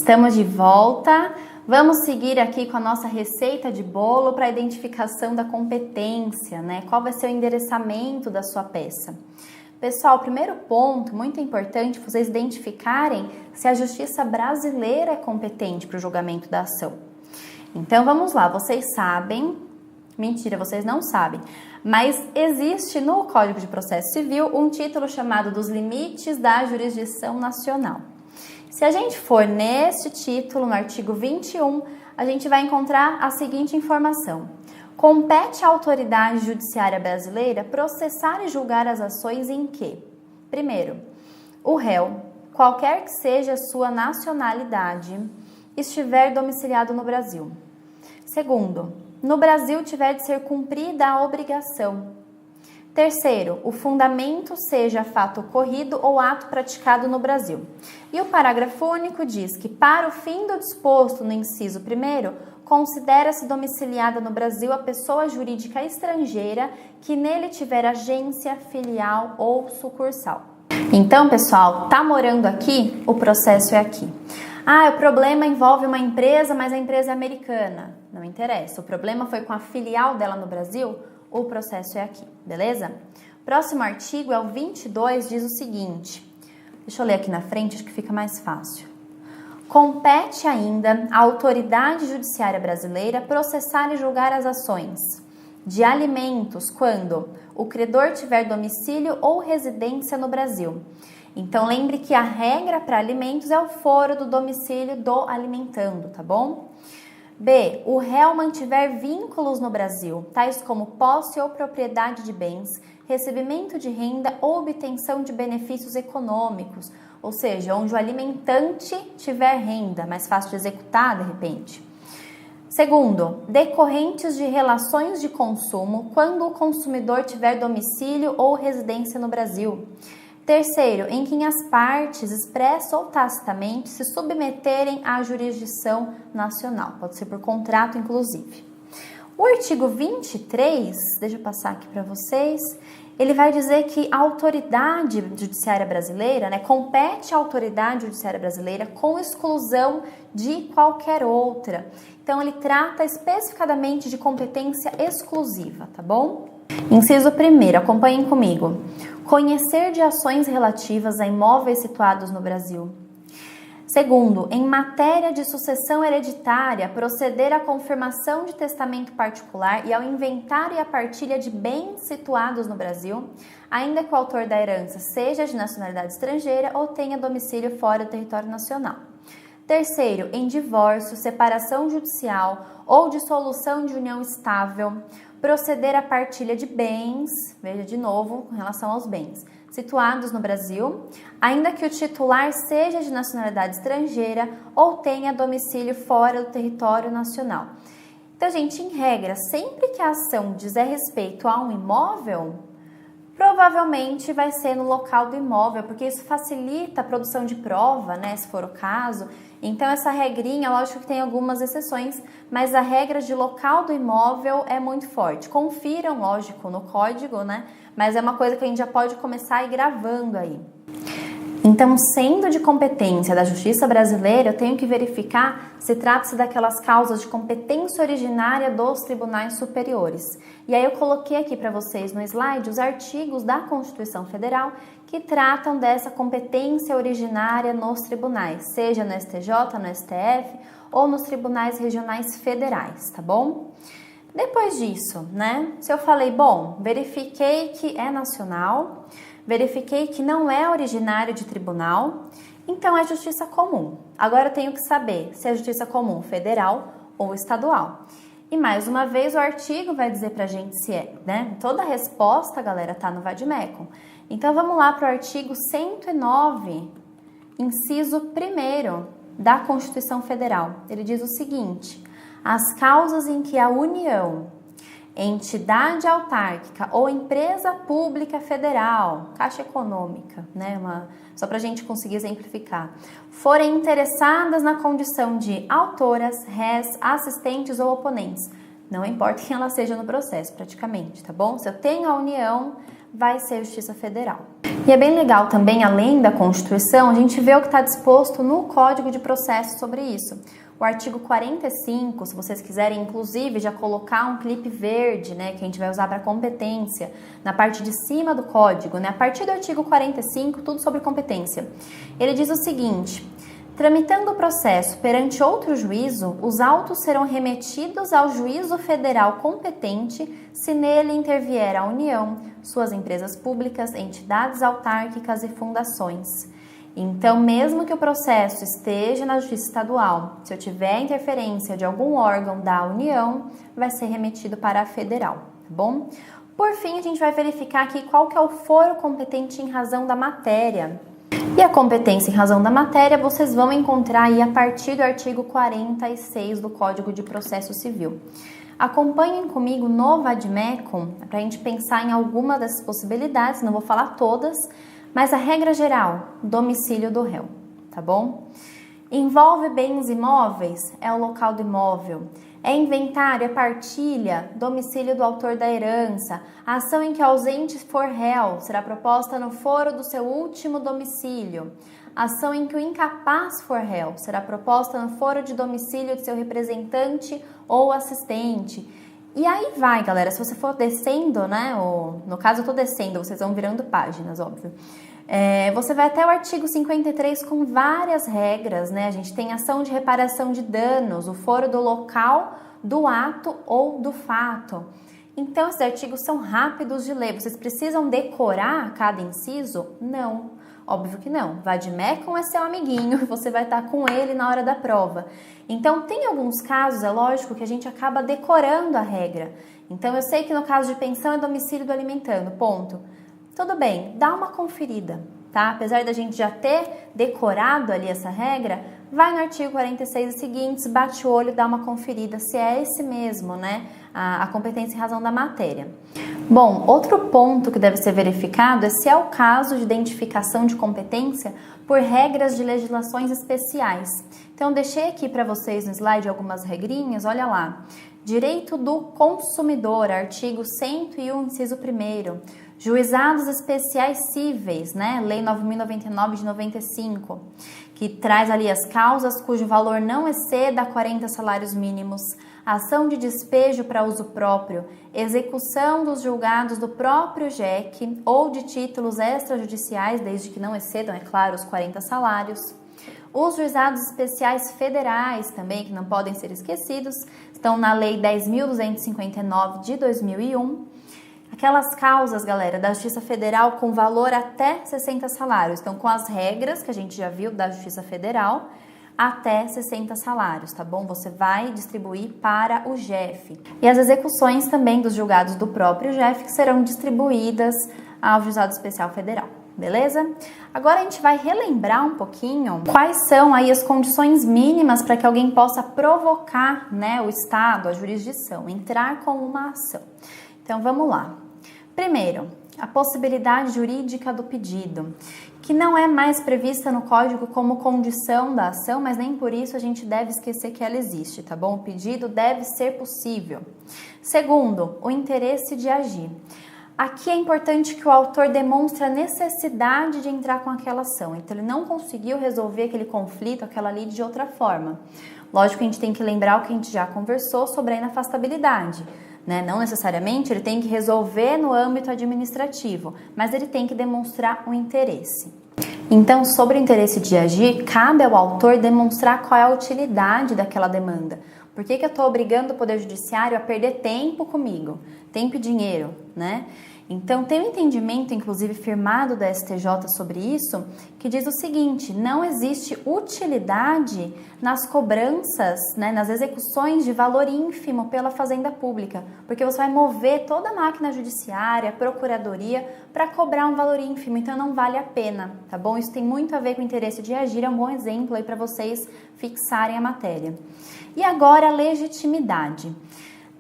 Estamos de volta. Vamos seguir aqui com a nossa receita de bolo para a identificação da competência, né? Qual vai ser o endereçamento da sua peça? Pessoal, o primeiro ponto, muito importante, vocês identificarem se a justiça brasileira é competente para o julgamento da ação. Então, vamos lá, vocês sabem, mentira, vocês não sabem, mas existe no Código de Processo Civil um título chamado dos limites da jurisdição nacional. Se a gente for neste título, no artigo 21, a gente vai encontrar a seguinte informação. Compete à autoridade judiciária brasileira processar e julgar as ações em que, primeiro, o réu, qualquer que seja a sua nacionalidade, estiver domiciliado no Brasil. Segundo, no Brasil tiver de ser cumprida a obrigação. Terceiro, o fundamento seja fato ocorrido ou ato praticado no Brasil. E o parágrafo único diz que, para o fim do disposto no inciso 1º, considera-se domiciliada no Brasil a pessoa jurídica estrangeira que nele tiver agência, filial ou sucursal. Então, pessoal, tá morando aqui? O processo é aqui. Ah, o problema envolve uma empresa, mas a empresa é americana. Não interessa. O problema foi com a filial dela no Brasil? O processo é aqui, beleza? Próximo artigo é o 22, diz o seguinte. Deixa eu ler aqui na frente, acho que fica mais fácil. Compete ainda à autoridade judiciária brasileira processar e julgar as ações de alimentos quando o credor tiver domicílio ou residência no Brasil. Então, lembre que a regra para alimentos é o foro do domicílio do alimentando, tá bom? B. O réu mantiver vínculos no Brasil, tais como posse ou propriedade de bens, recebimento de renda ou obtenção de benefícios econômicos, ou seja, onde o alimentante tiver renda, mais fácil de executar de repente. Segundo, decorrentes de relações de consumo, quando o consumidor tiver domicílio ou residência no Brasil. Terceiro, em que as partes, expressa ou tacitamente, se submeterem à jurisdição nacional. Pode ser por contrato, inclusive. O artigo 23, deixa eu passar aqui para vocês, ele vai dizer que a autoridade judiciária brasileira, né, compete à autoridade judiciária brasileira com exclusão de qualquer outra. Então, ele trata especificadamente de competência exclusiva, tá bom? Inciso 1º, acompanhem comigo. Conhecer de ações relativas a imóveis situados no Brasil. Segundo, em matéria de sucessão hereditária, proceder à confirmação de testamento particular e ao inventário e à partilha de bens situados no Brasil, ainda que o autor da herança seja de nacionalidade estrangeira ou tenha domicílio fora do território nacional. Terceiro, em divórcio, separação judicial ou dissolução de união estável, proceder à partilha de bens, veja de novo, com relação aos bens, situados no Brasil, ainda que o titular seja de nacionalidade estrangeira ou tenha domicílio fora do território nacional. Então, gente, em regra, sempre que a ação dizer respeito a um imóvel, provavelmente vai ser no local do imóvel, porque isso facilita a produção de prova, né, se for o caso. Então, essa regrinha, lógico que tem algumas exceções, mas a regra de local do imóvel é muito forte. Confiram, lógico, no código, né, mas é uma coisa que a gente já pode começar a ir gravando aí. Então, sendo de competência da Justiça brasileira, eu tenho que verificar se trata-se daquelas causas de competência originária dos tribunais superiores. E aí eu coloquei aqui para vocês no slide os artigos da Constituição Federal que tratam dessa competência originária nos tribunais, seja no STJ, no STF ou nos tribunais regionais federais, tá bom? Depois disso, né, se eu falei, bom, verifiquei que é nacional, verifiquei que não é originário de tribunal, então é justiça comum. Agora eu tenho que saber se é justiça comum federal ou estadual. E mais uma vez o artigo vai dizer pra gente se é, né? Toda a resposta, galera, tá no Vademecum. Então vamos lá para o artigo 109, inciso 1º da Constituição Federal. Ele diz o seguinte: as causas em que a União, entidade autárquica ou empresa pública federal, Caixa Econômica, né, só para a gente conseguir exemplificar, forem interessadas na condição de autoras, rés, assistentes ou oponentes, não importa quem ela seja no processo, praticamente, tá bom? Se eu tenho a União, vai ser a Justiça Federal. E é bem legal também, além da Constituição, a gente vê o que está disposto no Código de Processo sobre isso. O artigo 45, se vocês quiserem, inclusive, já colocar um clipe verde, né, que a gente vai usar para competência, na parte de cima do código, né, a partir do artigo 45, tudo sobre competência. Ele diz o seguinte: tramitando o processo perante outro juízo, os autos serão remetidos ao juízo federal competente se nele intervier a União, suas empresas públicas, entidades autárquicas e fundações. Então, mesmo que o processo esteja na Justiça Estadual, se eu tiver interferência de algum órgão da União, vai ser remetido para a Federal, tá bom? Por fim, a gente vai verificar aqui qual que é o foro competente em razão da matéria. E a competência em razão da matéria vocês vão encontrar aí a partir do artigo 46 do Código de Processo Civil. Acompanhem comigo no Vadmecum para a gente pensar em alguma dessas possibilidades, não vou falar todas, mas a regra geral, domicílio do réu, tá bom? Envolve bens imóveis, é o local do imóvel. É inventário, é partilha, domicílio do autor da herança. A ação em que o ausente for réu será proposta no foro do seu último domicílio. A ação em que o incapaz for réu será proposta no foro de domicílio de seu representante ou assistente. E aí vai, galera, se você for descendo, né, no caso eu tô descendo, vocês vão virando páginas, óbvio. Você vai até o artigo 53 com várias regras, né? A gente tem ação de reparação de danos, o foro do local, do ato ou do fato. Então, esses artigos são rápidos de ler. Vocês precisam decorar cada inciso? Não, óbvio que não. Vadmecum é seu amiguinho, você vai estar com ele na hora da prova. Então, tem alguns casos, é lógico, que a gente acaba decorando a regra. Então, eu sei que no caso de pensão é domicílio do alimentando, ponto. Tudo bem, dá uma conferida, tá? Apesar da gente já ter decorado ali essa regra, vai no artigo 46 e seguintes, bate o olho, dá uma conferida se é esse mesmo, né? A competência em razão da matéria. Bom, outro ponto que deve ser verificado é se é o caso de identificação de competência por regras de legislações especiais. Então, deixei aqui para vocês no slide algumas regrinhas, olha lá. Direito do consumidor, artigo 101, inciso 1º. Juizados especiais cíveis, né? Lei 9.099 de 95, que traz ali as causas cujo valor não exceda 40 salários mínimos, ação de despejo para uso próprio, execução dos julgados do próprio JEC ou de títulos extrajudiciais, desde que não excedam, é claro, os 40 salários. Os juizados especiais federais também, que não podem ser esquecidos, estão na Lei 10.259 de 2001. Aquelas causas, galera, da Justiça Federal com valor até 60 salários. Então, com as regras que a gente já viu da Justiça Federal, até 60 salários, tá bom? Você vai distribuir para o JEF. E as execuções também dos julgados do próprio JEF que serão distribuídas ao Juizado Especial Federal, beleza? Agora a gente vai relembrar um pouquinho quais são aí as condições mínimas para que alguém possa provocar, né, o Estado, a jurisdição, entrar com uma ação. Então, vamos lá. Primeiro, a possibilidade jurídica do pedido, que não é mais prevista no Código como condição da ação, mas nem por isso a gente deve esquecer que ela existe, tá bom? O pedido deve ser possível. Segundo, o interesse de agir. Aqui é importante que o autor demonstre a necessidade de entrar com aquela ação. Então, ele não conseguiu resolver aquele conflito, aquela lide de outra forma. Lógico que a gente tem que lembrar o que a gente já conversou sobre a inafastabilidade. Né? Não necessariamente ele tem que resolver no âmbito administrativo, mas ele tem que demonstrar um interesse. Então, sobre o interesse de agir, cabe ao autor demonstrar qual é a utilidade daquela demanda. Por que eu estou obrigando o Poder Judiciário a perder tempo comigo? Tempo e dinheiro, né? Então, tem um entendimento, inclusive, firmado da STJ sobre isso, que diz o seguinte: não existe utilidade nas cobranças, né, nas execuções de valor ínfimo pela Fazenda Pública, porque você vai mover toda a máquina judiciária, a procuradoria, para cobrar um valor ínfimo, então não vale a pena, tá bom? Isso tem muito a ver com o interesse de agir, é um bom exemplo aí para vocês fixarem a matéria. E agora, a legitimidade.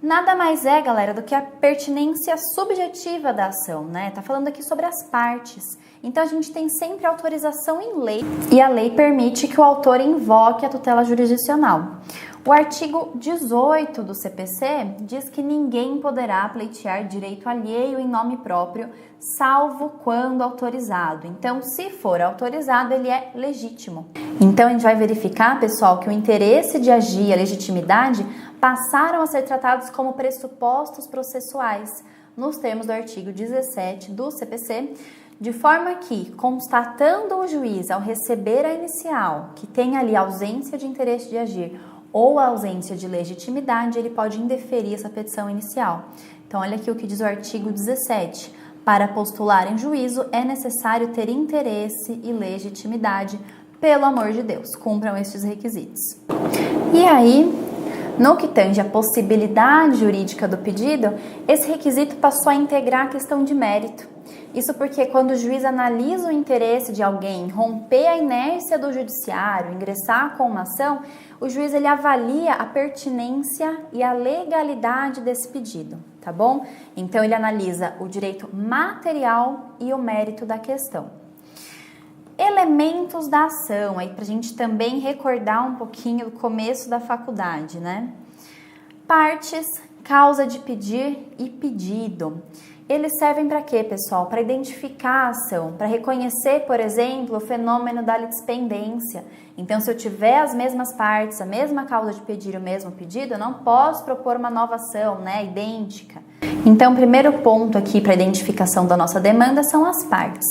Nada mais é, galera, do que a pertinência subjetiva da ação, né? Tá falando aqui sobre as partes. Então, a gente tem sempre autorização em lei e a lei permite que o autor invoque a tutela jurisdicional. O artigo 18 do CPC diz que ninguém poderá pleitear direito alheio em nome próprio, salvo quando autorizado. Então, se for autorizado, ele é legítimo. Então, a gente vai verificar, pessoal, que o interesse de agir e a legitimidade passaram a ser tratados como pressupostos processuais, nos termos do artigo 17 do CPC, de forma que, constatando o juiz ao receber a inicial, que tem ali ausência de interesse de agir ou a ausência de legitimidade, ele pode indeferir essa petição inicial. Então, olha aqui o que diz o artigo 17. Para postular em juízo, é necessário ter interesse e legitimidade. Pelo amor de Deus, cumpram estes requisitos. E aí, no que tange a possibilidade jurídica do pedido, esse requisito passou a integrar a questão de mérito. Isso porque quando o juiz analisa o interesse de alguém romper a inércia do judiciário, ingressar com uma ação, o juiz ele avalia a pertinência e a legalidade desse pedido, tá bom? Então ele analisa o direito material e o mérito da questão. Elementos da ação, aí pra gente também recordar um pouquinho do começo da faculdade, né? Partes, causa de pedir e pedido. Eles servem para quê, pessoal? Para identificar a ação, para reconhecer, por exemplo, o fenômeno da litispendência. Então, se eu tiver as mesmas partes, a mesma causa de pedir e o mesmo pedido, eu não posso propor uma nova ação, né, idêntica. Então, o primeiro ponto aqui para a identificação da nossa demanda são as partes.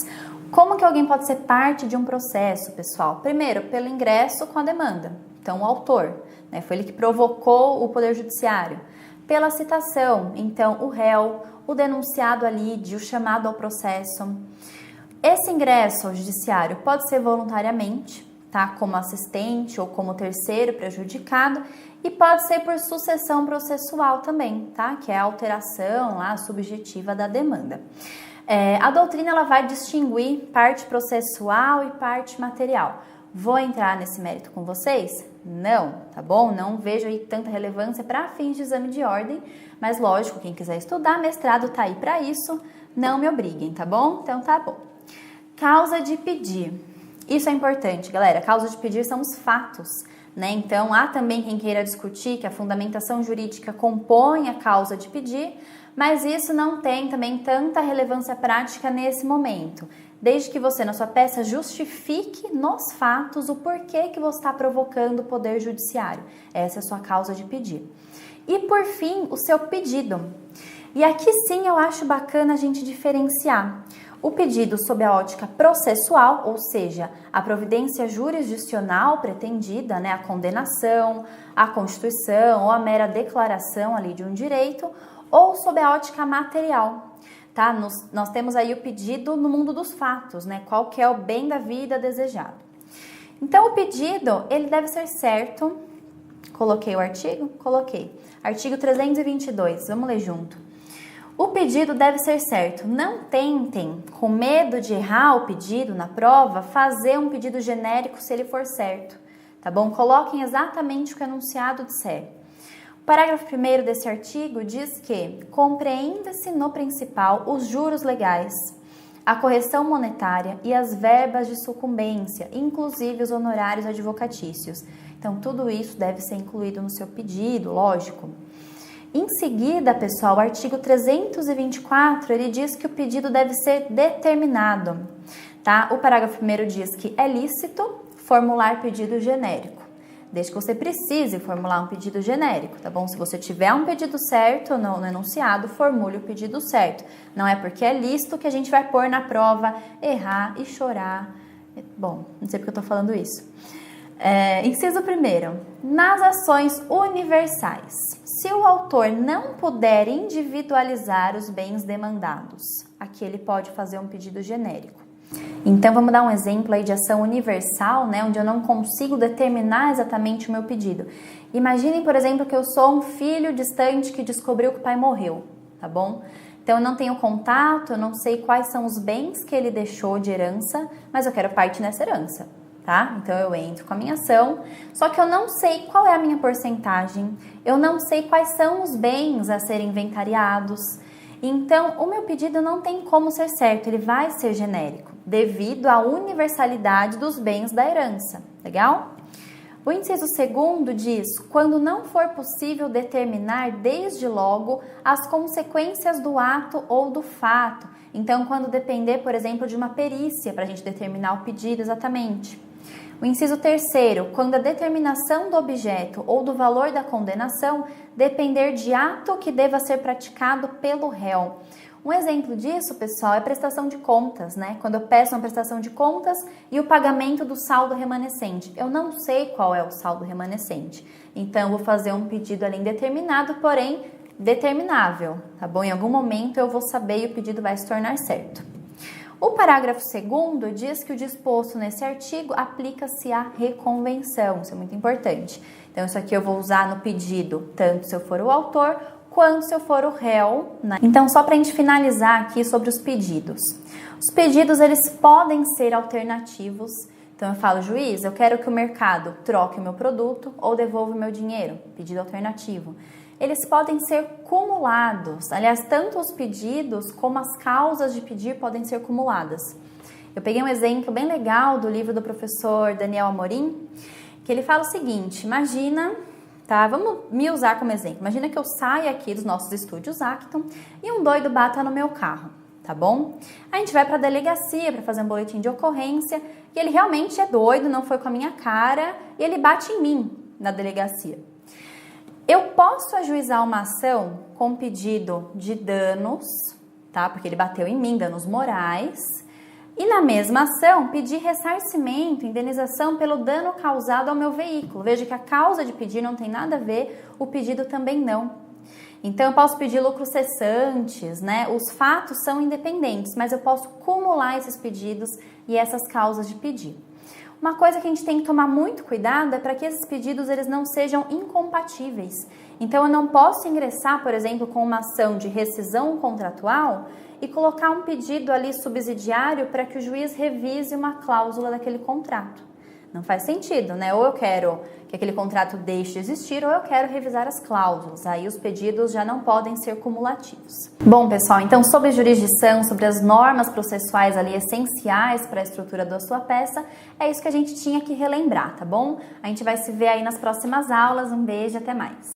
Como que alguém pode ser parte de um processo, pessoal? Primeiro, pelo ingresso com a demanda. Então, o autor, né, foi ele que provocou o Poder Judiciário. Pela citação, então, o réu, o denunciado alídio, o chamado ao processo. Esse ingresso ao judiciário pode ser voluntariamente, tá? Como assistente ou como terceiro prejudicado, e pode ser por sucessão processual também, tá? Que é a alteração lá, subjetiva da demanda. A doutrina ela vai distinguir parte processual e parte material. Vou entrar nesse mérito com vocês? Não, tá bom? Não vejo aí tanta relevância para fins de exame de ordem, mas lógico, quem quiser estudar, mestrado tá aí para isso, não me obriguem, tá bom? Então tá bom. Causa de pedir. Isso é importante, galera. Causa de pedir são os fatos, né? Então há também quem queira discutir que a fundamentação jurídica compõe a causa de pedir, mas isso não tem também tanta relevância prática nesse momento. Desde que você, na sua peça, justifique nos fatos o porquê que você está provocando o Poder Judiciário. Essa é a sua causa de pedir. E, por fim, o seu pedido. E aqui sim eu acho bacana a gente diferenciar o pedido sob a ótica processual, ou seja, a providência jurisdicional pretendida, né, a condenação, a constituição ou a mera declaração ali de um direito, ou sob a ótica material. Tá? Nós temos aí o pedido no mundo dos fatos, né? Qual que é o bem da vida desejado. Então, o pedido, ele deve ser certo. Coloquei o artigo? Coloquei. Artigo 322, vamos ler junto. O pedido deve ser certo. Não tentem, com medo de errar o pedido na prova, fazer um pedido genérico se ele for certo. Tá bom? Coloquem exatamente o que o enunciado disser. O parágrafo 1º desse artigo diz que compreenda-se no principal os juros legais, a correção monetária e as verbas de sucumbência, inclusive os honorários advocatícios. Então, tudo isso deve ser incluído no seu pedido, lógico. Em seguida, pessoal, o artigo 324, ele diz que o pedido deve ser determinado, tá? O parágrafo 1º diz que é lícito formular pedido genérico, desde que você precise formular um pedido genérico, tá bom? Se você tiver um pedido certo no enunciado, formule o pedido certo. Não é porque é lícito que a gente vai pôr na prova, errar e chorar. Bom, não sei porque eu tô falando isso. Inciso 1º. Nas ações universais, se o autor não puder individualizar os bens demandados, aqui ele pode fazer um pedido genérico. Então, vamos dar um exemplo aí de ação universal, né, onde eu não consigo determinar exatamente o meu pedido. Imaginem, por exemplo, que eu sou um filho distante que descobriu que o pai morreu, tá bom? Então, eu não tenho contato, eu não sei quais são os bens que ele deixou de herança, mas eu quero parte nessa herança, tá? Então, eu entro com a minha ação, só que eu não sei qual é a minha porcentagem, eu não sei quais são os bens a serem inventariados. Então, o meu pedido não tem como ser certo, ele vai ser genérico, devido à universalidade dos bens da herança, legal? O inciso segundo diz: quando não for possível determinar desde logo as consequências do ato ou do fato. Então, quando depender, por exemplo, de uma perícia para a gente determinar o pedido exatamente. O inciso terceiro: quando a determinação do objeto ou do valor da condenação depender de ato que deva ser praticado pelo réu. Um exemplo disso, pessoal, é prestação de contas, né? Quando eu peço uma prestação de contas e o pagamento do saldo remanescente. Eu não sei qual é o saldo remanescente. Então, eu vou fazer um pedido ali indeterminado, porém determinável, tá bom? Em algum momento eu vou saber e o pedido vai se tornar certo. O parágrafo 2º diz que o disposto nesse artigo aplica-se à reconvenção. Isso é muito importante. Então, isso aqui eu vou usar no pedido, tanto se eu for o autor, quanto se eu for o réu, né? Então, só para a gente finalizar aqui sobre os pedidos. Os pedidos, eles podem ser alternativos. Então, eu falo: juiz, eu quero que o mercado troque o meu produto ou devolva o meu dinheiro. Pedido alternativo. Eles podem ser cumulados. Aliás, tanto os pedidos como as causas de pedir podem ser cumuladas. Eu peguei um exemplo bem legal do livro do professor Daniel Amorim, que ele fala o seguinte: imagina... Tá, vamos me usar como exemplo. Imagina que eu saia aqui dos nossos estúdios Acton e um doido bata no meu carro, tá bom? A gente vai para a delegacia para fazer um boletim de ocorrência e ele realmente é doido, não foi com a minha cara e ele bate em mim na delegacia. Eu posso ajuizar uma ação com pedido de danos, tá? Porque ele bateu em mim, danos morais. E na mesma ação, pedir ressarcimento, indenização pelo dano causado ao meu veículo. Veja que a causa de pedir não tem nada a ver, o pedido também não. Então, eu posso pedir lucros cessantes, né? Os fatos são independentes, mas eu posso cumular esses pedidos e essas causas de pedir. Uma coisa que a gente tem que tomar muito cuidado é para que esses pedidos eles não sejam incompatíveis. Então, eu não posso ingressar, por exemplo, com uma ação de rescisão contratual e colocar um pedido ali subsidiário para que o juiz revise uma cláusula daquele contrato. Não faz sentido, né? Ou eu quero que aquele contrato deixe de existir, ou eu quero revisar as cláusulas. Aí os pedidos já não podem ser cumulativos. Bom, pessoal, então sobre jurisdição, sobre as normas processuais ali essenciais para a estrutura da sua peça, é isso que a gente tinha que relembrar, tá bom? A gente vai se ver aí nas próximas aulas. Um beijo e até mais.